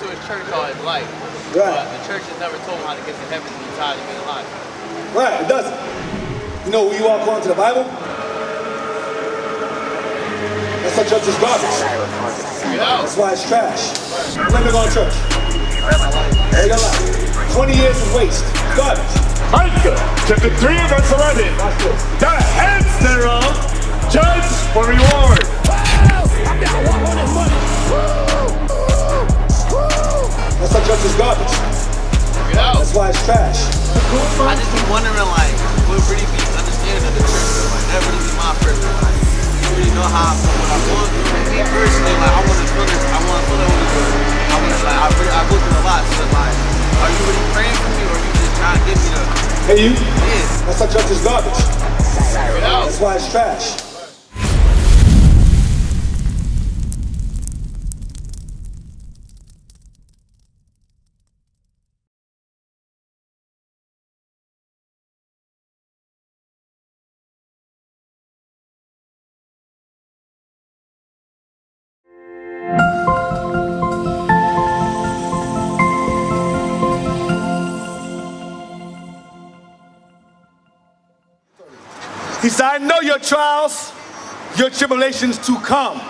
to his church all his life. Right. But the church has never told him how to get to heaven and he's tired of being alive. Right, it doesn't. You know who you are according to the Bible? That's our church's garbage. That's why it's trash. When they go to church? All your life. 20 years of waste. Garbage. Micah, chapter 3, verse 11. Watch this. The heads thereof judge for reward. That's our church's garbage. That's why it's trash. I just be wondering, like, what really be understanding of the church? Like, that really be my purpose. Like, you don't really know how what I'm going through. Me personally, like, I want to feel this. I want to feel the Holy Spirit. I want to, like, I go through a lot. So, like, are you really praying for me, or are you just trying to get me to? Hey, you? Yeah. That's our church's garbage. That's why it's trash. He said, I know your trials, your tribulations to come,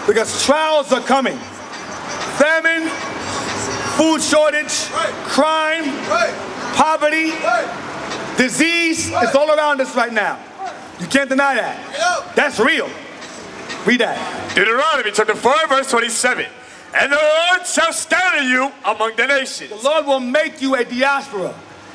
because trials are coming. Famine, food shortage, crime, poverty, disease, it's all around us right now. You can't deny that. That's real. Read that. Deuteronomy chapter 4, verse 27. And the Lord shall scatter you among the nations. The Lord will make you a diaspora.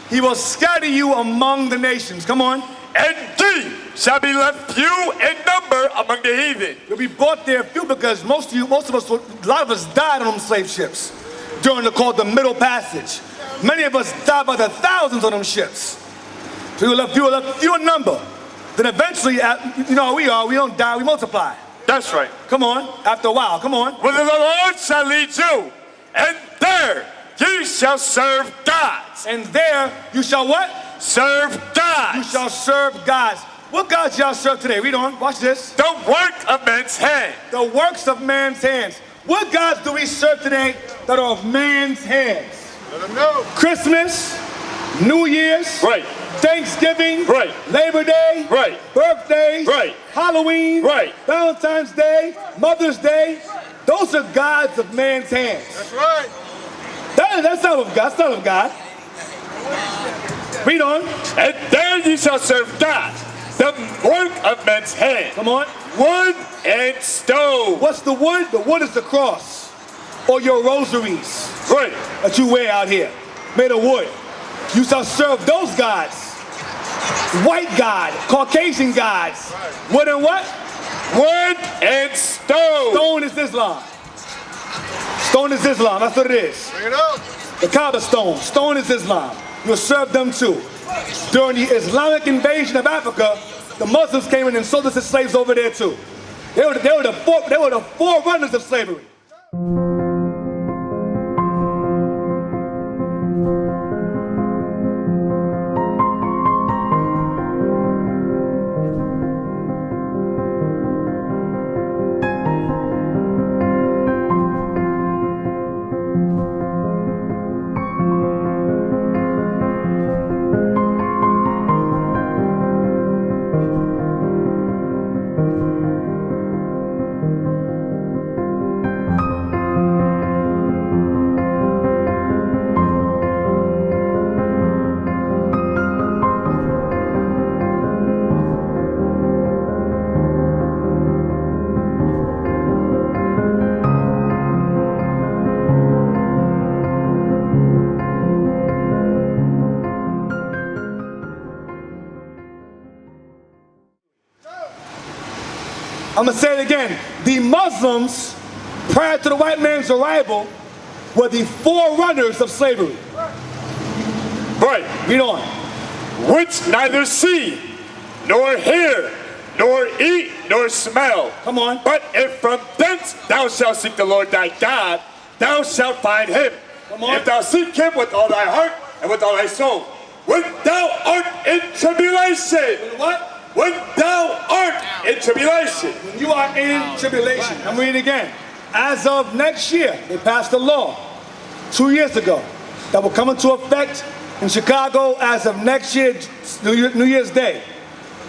He will scatter you among the nations. Come on. And ye shall be left few in number among the heathen. You'll be brought there few because most of us, a lot of us died on them slave ships during the Middle Passage. Many of us died by the thousands on them ships. So you're left few in number. Then eventually, you know how we are, we don't die, we multiply. That's right. Come on, after a while, come on. Whither the Lord shall lead you, and there ye shall serve gods. And there you shall what? Serve gods. You shall serve gods. What gods y'all serve today? Read on, watch this. The work of men's hands. The works of man's hands. What gods do we serve today that are of man's hands? Let them know. Christmas, New Year's, right. Thanksgiving, right. Labor Day, right. Birthdays, right. Halloween, right. Valentine's Day, Mother's Day. Those are gods of man's hands. That's right. That's not of God. That's not of God. Read on. And there ye shall serve God, the work of men's hands. Come on. Wood and stone. Which the wood? The wood is the cross. Or your rosaries. Right. That you wear out here. Made of wood. You shall serve those gods. White God, Caucasian gods. Right. Wood and what? Wood and stone. Stone is Islam. Stone is Islam, that's what it is. Bring it up. The Kaaba stone. Stone is Islam. You'll serve them too. During the Islamic invasion of Africa, the Muslims came in and sold us as slaves over there too. They were the forerunners of slavery. I'm going to say it again. The Muslims, prior to the white man's arrival, were the forerunners of slavery. Right. Read on. Which neither see, nor hear, nor eat, nor smell. Come on. But if from thence thou shalt seek the Lord thy God, thou shalt find him. Come on. If thou seek him with all thy heart and with all thy soul. When thou art in tribulation. What? When thou art in tribulation. When you are in tribulation. I'm reading again. As of next year, they passed a law 2 years ago that will come into effect in Chicago as of next year, New Year's Day.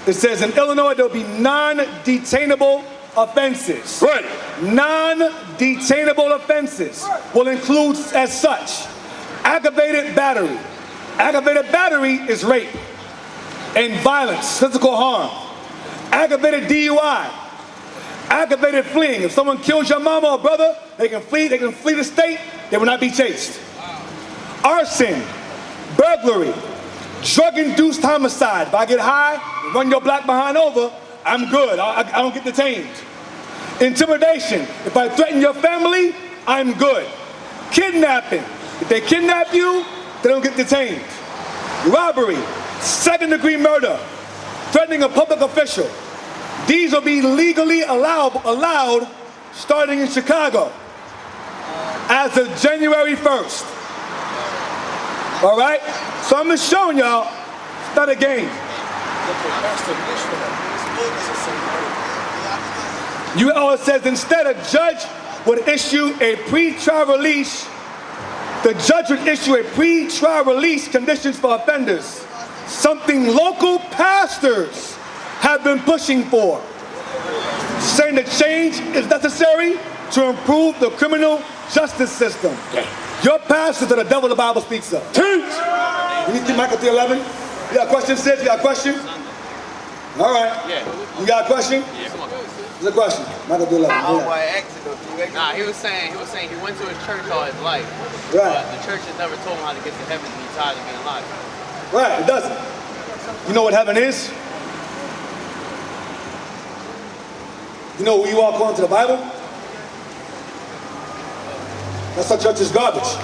It says in Illinois there will be non-detainable offenses. Right. Non-detainable offenses will include as such aggravated battery. Aggravated battery is rape and violence, physical harm. Aggravated DUI. Aggravated fleeing. If someone kills your mama or brother, they can flee the state, they will not be chased. Arson, burglary, drug-induced homicide. If I get high, run your black behind over, I'm good. I don't get detained. Intimidation. If I threaten your family, I'm good. Kidnapping. If they kidnap you, they don't get detained. Robbery, second-degree murder, threatening a public official. These will be legally allowed starting in Chicago as of January 1st. All right? So I'm just showing y'all, it's not a game. It says instead a judge would issue a pre-trial release. The judge would issue a pre-trial release conditions for offenders, something local pastors have been pushing for, saying that change is necessary to improve the criminal justice system. Your pastors are the devil the Bible speaks of. Teach! You need to Michael 3:11? You got a question, sis? You got a question? All right. Yeah. You got a question? Yeah, come on. What's the question? Michael 3:11. I don't know why I asked it though. Nah, he was saying he went to a church all his life. Right. But the church has never told him how to get to heaven and he's tired of being alive. Right, it doesn't. You know what heaven is? You know where you walk on to the Bible? That's why church is garbage.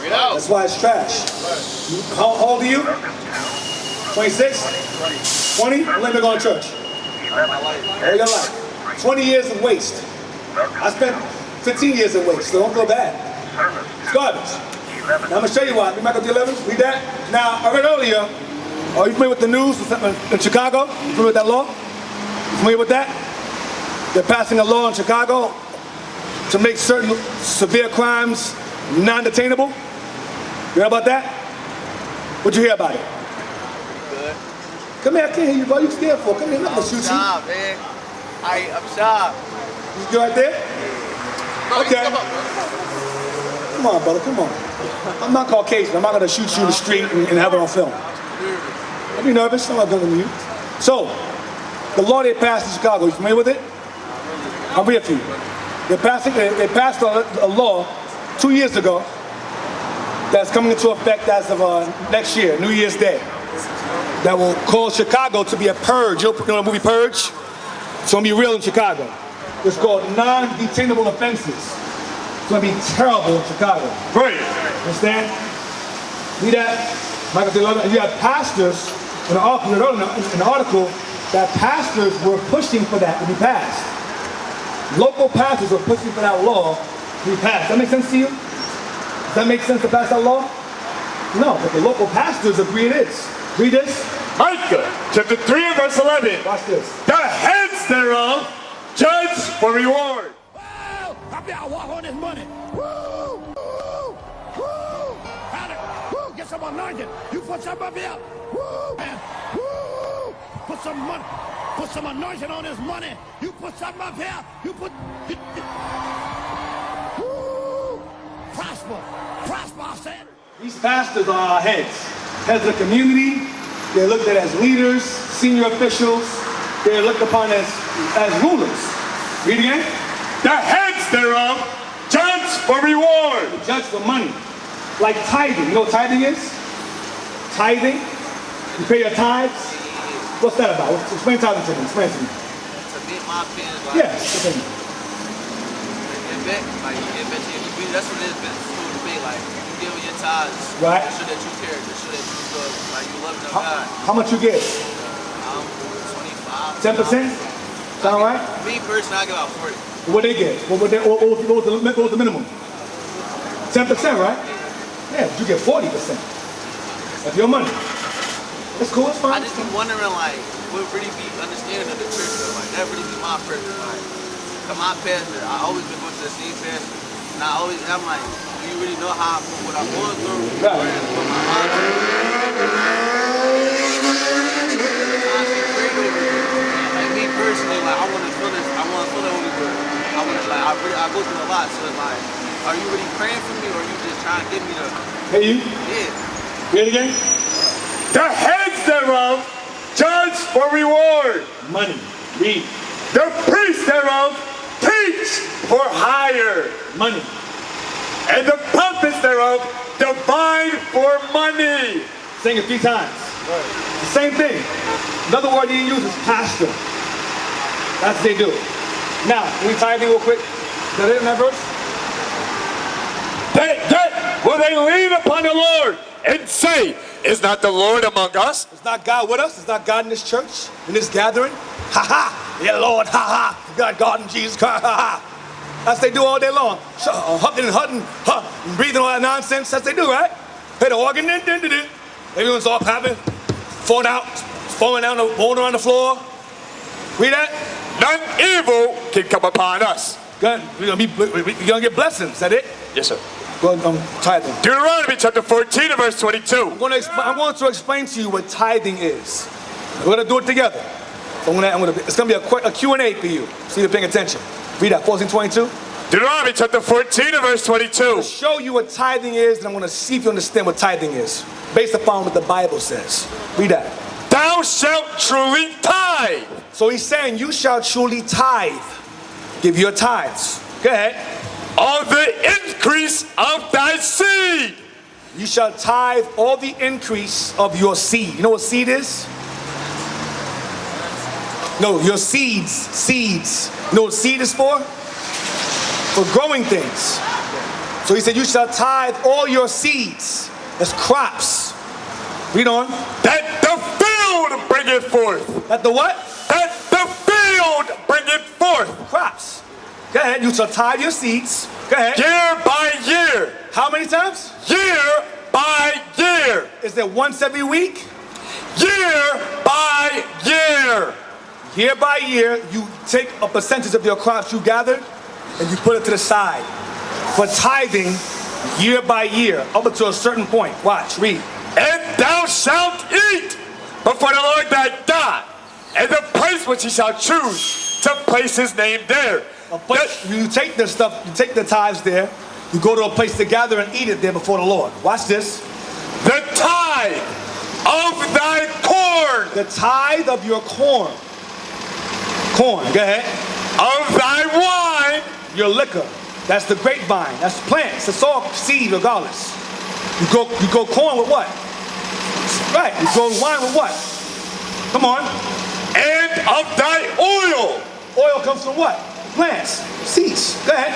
That's why it's trash. How old are you? 26? 20? How long have you been going to church? All your life. 20 years of waste. I spent 15 years of waste, so don't feel bad. It's garbage. Now I'm going to show you why. Read Michael 11. Read that. Now, I read earlier, are you familiar with the news in Chicago? You familiar with that law? You familiar with that? They're passing a law in Chicago to make certain severe crimes non-detainable. You heard about that? What'd you hear about it? Good. Come here, I can't hear you, bro. You scared for? Come here, I'm not gonna shoot you. I'm shy, man. I'm shy. You good right there? Okay. Come on, brother, come on. I'm not Caucasian. I'm not gonna shoot you in the street and have it on film. Don't be nervous. I'm not gonna you. So, the law they passed in Chicago, you familiar with it? I'll read it for you. They passed a law 2 years ago that's coming into effect as of next year, New Year's Day, that will cause Chicago to be a purge. You know the movie Purge? It's going to be real in Chicago. It's called non-detainable offenses. It's going to be terrible in Chicago. Right. Understand? See that? Michael 11. And you have pastors in the article that pastors were pushing for that to be passed. Local pastors were pushing for that law to be passed. That make sense to you? Does that make sense to pass that law? No, but the local pastors agree it is. Read this. Micah, chapter 3 and verse 11. Watch this. The heads thereof judge for reward. Well, I be out walk on this money. Woo! Woo! Woo! Woo! Get some anointing. You put some up here. Woo! Man. Woo! Put some money. Put some anointing on this money. You put something up here. You put. Woo! Prosper. Prosper, I said. These pastors are our heads. Heads of the community. They're looked at as leaders, senior officials. They're looked upon as rulers. Read again. The heads thereof judge for reward. Judge for money. Like tithing. You know what tithing is? Tithing. You pay your tithes. What's that about? Explain tithing to me. Explain to me. To me, my opinion, like, Yeah. Explain. That's what it is, been school to be. Like, you give your tithes. Right. Show that you care. Show that you love. Like, you love them God. How much you give? 25. 10%? Sound right? Me personally, I give out 40. What they get? What was the minimum? 10%, right? Yeah, but you get 40% of your money. That's cool, it's I fine. just be wondering, like, what really be understanding of the church, though. Like, that really be my purpose. Like, 'cause my pastor, I always been going to the same pastor. And I always, I'm like, do you really know how what I'm going through? Right. Or what my mind is? Like me personally, like I want to feel this. I want to feel the Holy Spirit. I want to like I go through a lot. So it's like, are you really praying for me, or are you just trying to get me to? Hey, you? Yeah. Read it again? The heads thereof judge for reward. Money. Read. The priests thereof teach for hire. Money. And the prophets thereof divide for money. Sing it 3 times. The same thing. Another word you use is pastor. That's what they do. Now, can we tie anything real quick? Is that it in that verse? Will they lean upon the Lord and say, is not the Lord among us? It's not God with us. It's not God in this church, in this gathering. Ha ha. Yeah, Lord. Ha ha. God in Jesus Christ. Ha ha. That's what they do all day long. Hucking and hutting, and breathing all that nonsense. That's what they do, right? Hey, the organ, everyone's all clapping, falling out, falling down, rolling around the floor. Read that? None evil can come upon us. Good. We're gonna get blessings. Is that it? Yes, sir. Go ahead, tithing. Deuteronomy chapter 14 and verse 22. I'm going to explain to you what tithing is. We're going to do it together. So it's going to be a Q&A for you. So you're paying attention. Read that, 14:22. Deuteronomy chapter 14 and verse 22. I'm going to show you what tithing is, and I'm going to see if you understand what tithing is, based upon what the Bible says. Read that. Thou shalt truly tithe. So he's saying, you shall truly tithe. Give your tithes. Go ahead. Of the increase of thy seed. You shall tithe all the increase of your seed. You know what seed is? No, your seeds. Seeds. You know what seed is for? For growing things. So he said, you shall tithe all your seeds. That's crops. Read on. That the field bringeth forth. That the what? That the field bringeth forth. Crops. Go ahead. You shall tithe your seeds. Go ahead. Year by year. How many times? Year by year. Is there once every week? Year by year. Year by year, you take a percentage of your crops you gathered and you put it to the side. For tithing, year by year, up until a certain point. Watch, read. And thou shalt eat before the Lord thy God, and the place which he shall choose to place his name there. You take this stuff, you take the tithes there, you go to a place to gather and eat it there before the Lord. Watch this. The tithe of thy corn. The tithe of your corn. Corn, go ahead. Of thy wine. Your liquor. That's the grapevine. That's plants. It's all seed regardless. You go corn with what? Right. You go wine with what? Come on. And of thy oil. Oil comes from what? Plants. Seeds. Go ahead.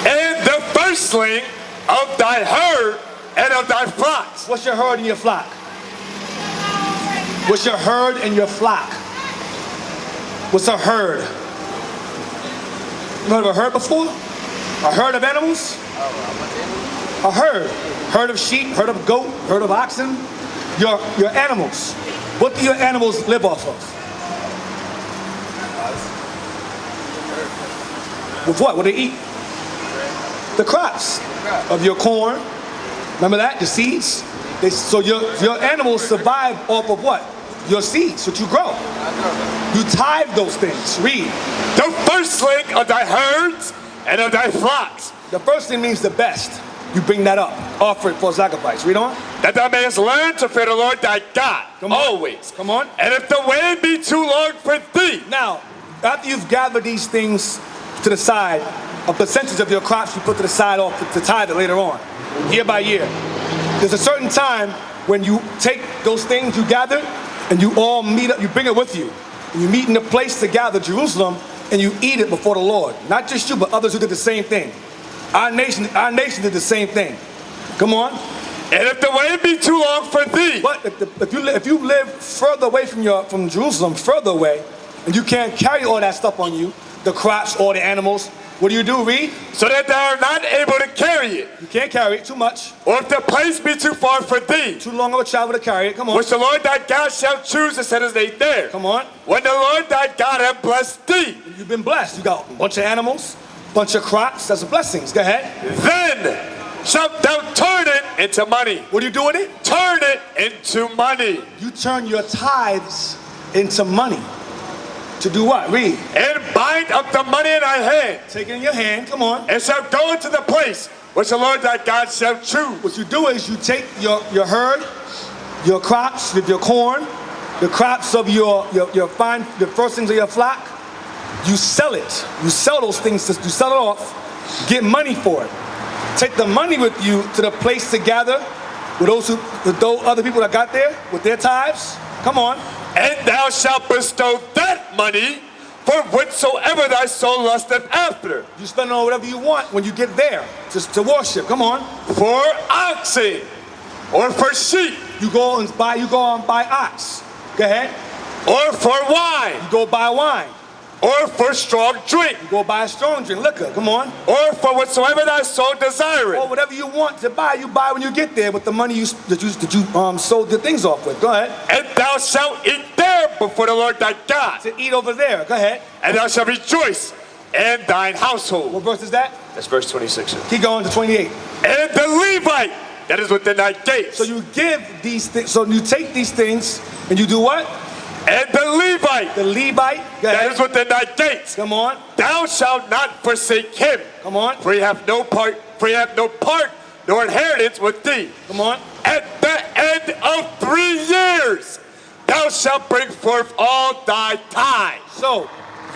And the firstling of thy herd and of thy flocks. What's your herd and your flock? What's your herd and your flock? What's a herd? You heard of a herd before? A herd of animals? A herd. Herd of sheep, herd of goat, herd of oxen. Your animals. What do your animals live off of? With what? What do they eat? The crops of your corn. Remember that? The seeds? So your animals survive off of what? Your seeds, what you grow. You tithe those things. Read. The firstling of thy herds and of thy flocks. The first thing means the best. You bring that up. Offer it for sacrifice. Read on. That thou mayest learn to fear the Lord thy God. Come on. Always. Come on. And if the way be too long for thee. Now, after you've gathered these things to the side, a percentage of your crops you put to the side off to tithe it later on, year by year. There's a certain time when you take those things you gathered and you all meet up, you bring it with you. And you meet in a place to gather, Jerusalem, and you eat it before the Lord. Not just you, but others who did the same thing. Our nation did the same thing. Come on. And if the way be too long for thee. But if you live further away from Jerusalem, further away, and you can't carry all that stuff on you, the crops, all the animals, what do? Read. So that thou art not able to carry it. You can't carry it, too much. Or if the place be too far for thee. Too long of a travel to carry it, come on. Which the Lord thy God shall choose to set his name there. Come on. When the Lord thy God hath blessed thee. You've been blessed. You got a bunch of animals, bunch of crops. That's blessings. Go ahead. Then shalt thou turn it into money. What do you do with it? Turn it into money. You turn your tithes into money. To do what? Read. And bind up the money in thy hand. Take it in your hand. Come on. And shall go into the place which the Lord thy God shall choose. What you do is you take your herd, your crops, your corn, the crops of your fine, the first things of your flock. You sell it. You sell those things. You sell it off. Get money for it. Take the money with you to the place to gather with those other people that got there with their tithes. Come on. And thou shalt bestow that money for whatsoever thy soul lusteth after. You spend on whatever you want when you get there to worship. Come on. For oxen or for sheep. You go and buy ox. Go ahead. Or for wine. You go buy wine. Or for strong drink. You go buy a strong drink, liquor. Come on. Or for whatsoever thy soul desireth. Or whatever you want to buy, you buy when you get there with the money that you sold the things off with. Go ahead. And thou shalt eat there before the Lord thy God. To eat over there. Go ahead. And thou shalt rejoice in thine household. What verse is that? That's verse 26. Keep going to 28. And the Levite that is within thy gates. So you give these things. So you take these things and you do what? And the Levite that is within thy gates. Come on. Thou shalt not forsake him. Come on. For he hath no part nor inheritance with thee. Come on. At the end of 3 years, thou shalt bring forth all thy tithes. So,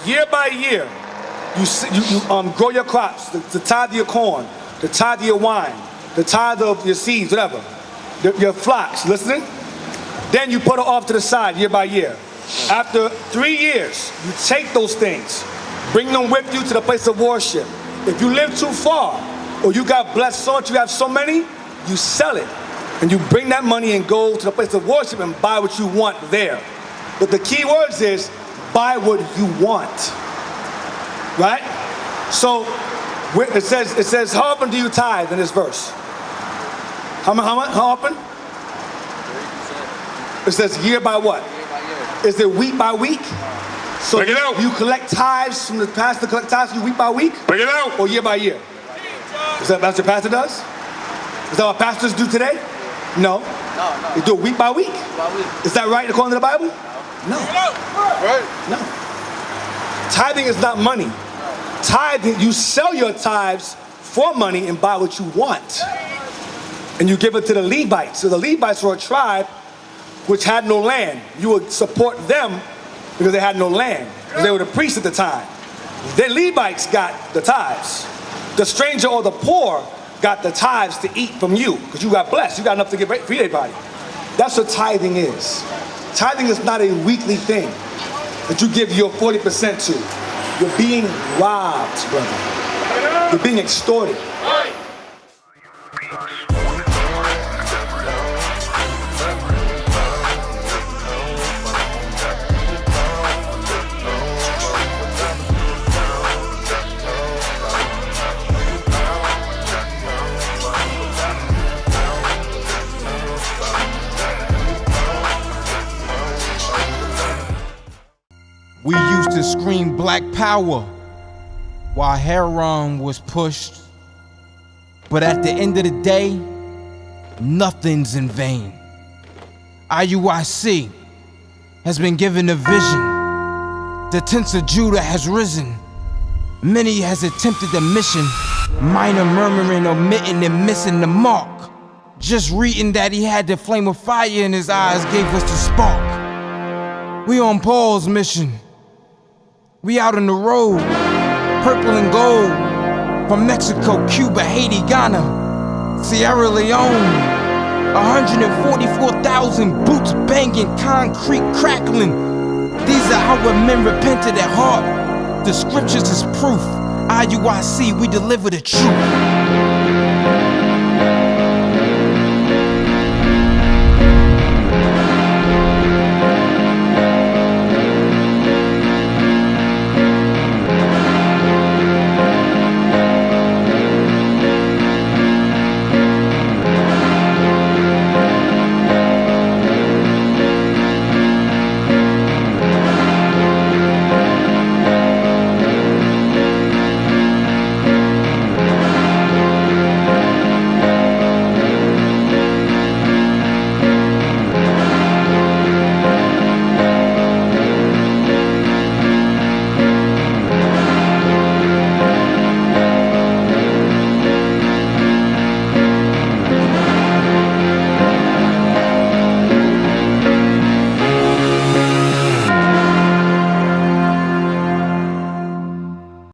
year by year, you grow your crops, the tithe of your corn, the tithe of your wine, the tithe of your seeds, whatever, your flocks. Listening? Then you put it off to the side year by year. After 3 years, you take those things, bring them with you to the place of worship. If you live too far, or you got blessed so much, you have so many, you sell it. And you bring that money and go to the place of worship and buy what you want there. But the key words is, buy what you want. Right? So, it says, how often do you tithe in this verse? How often? It says year by what? Year by year. Is it week by week? So Bring it out. you collect tithes from the pastor, collect tithes from you week by week? Bring it out. Or year by year? Is that what your pastor does? Is that what pastors do today? No. No. They do it week by week? By week. Is that right according to the Bible? No. Right. No. Tithing is not money. Tithing, you sell your tithes for money and buy what you want. And you give it to the Levites. So the Levites were a tribe which had no land. You would support them because they had no land. Because they were the priests at the time. The Levites got the tithes. The stranger or the poor got the tithes to eat from you because you got blessed. You got enough to feed everybody. That's what tithing is. Tithing is not a weekly thing that you give your 40% to. You're being robbed, brother. You're being extorted. We used to scream black power while heroin was pushed. But at the end of the day, nothing's in vain. IUIC has been given a vision. The tents of Judah has risen. Many has attempted the mission. Minor murmuring, omitting, and missing the mark. Just reading that he had the flame of fire in his eyes gave us the spark. We on Paul's mission. We out on the road, purple and gold, from Mexico, Cuba, Haiti, Ghana, Sierra Leone. 144,000 boots banging, concrete crackling. These are how men repented at heart. The scriptures is proof. IUIC, we deliver the truth.